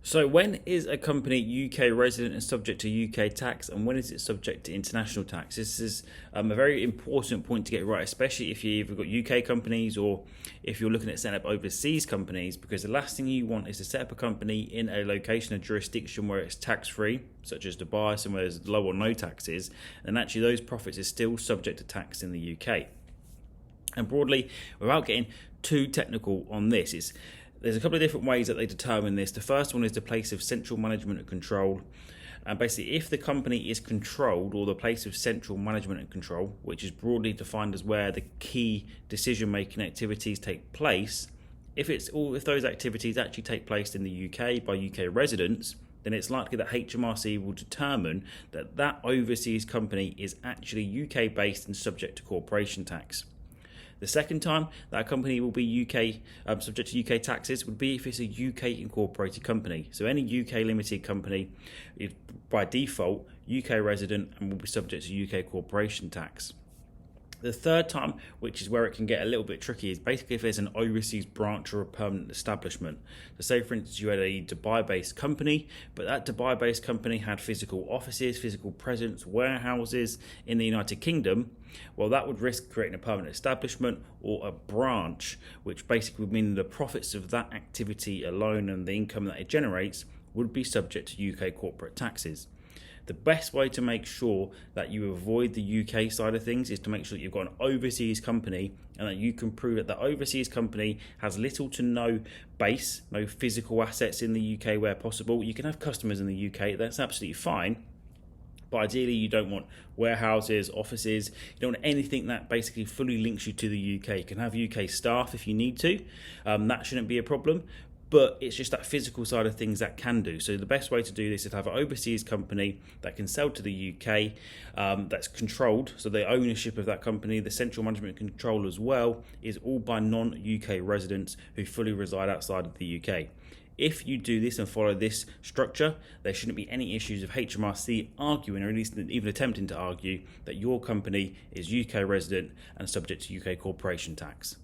So when is a company UK resident and subject to UK tax, and when is it subject to international tax? This is a very important point to get right, especially if you've got UK companies or if you're looking at setting up overseas companies, because the last thing you want is to set up a company in a location or jurisdiction where it's tax-free, such as Dubai, somewhere there's low or no taxes, and actually those profits are still subject to tax in the UK. And broadly, without getting too technical on this, there's a couple of different ways that they determine this. The first one is the place of central management and control. And basically, if the company is controlled, or the place of central management and control, which is broadly defined as where the key decision-making activities take place, if those activities actually take place in the UK by UK residents, then it's likely that HMRC will determine that that overseas company is actually UK based and subject to corporation tax. The second time that a company will be subject to UK taxes would be if it's a UK incorporated company. So any UK limited company is by default UK resident and will be subject to UK corporation tax. The third time, which is where it can get a little bit tricky, is basically if there's an overseas branch or a permanent establishment. So say, for instance, you had a Dubai-based company, but that Dubai-based company had physical offices, physical presence, warehouses in the United Kingdom. Well, that would risk creating a permanent establishment or a branch, which basically would mean the profits of that activity alone and the income that it generates would be subject to UK corporate taxes. The best way to make sure that you avoid the UK side of things is to make sure that you've got an overseas company and that you can prove that the overseas company has little to no base, no physical assets in the UK where possible. You can have customers in the UK, that's absolutely fine. But ideally, you don't want warehouses, offices, you don't want anything that basically fully links you to the UK. You can have UK staff if you need to, that shouldn't be a problem. But it's just that physical side of things that can do. So the best way to do this is to have an overseas company that can sell to the UK, that's controlled. So the ownership of that company, the central management control as well, is all by non-UK residents who fully reside outside of the UK. If you do this and follow this structure, there shouldn't be any issues of HMRC arguing, or at least even attempting to argue, that your company is UK resident and subject to UK corporation tax.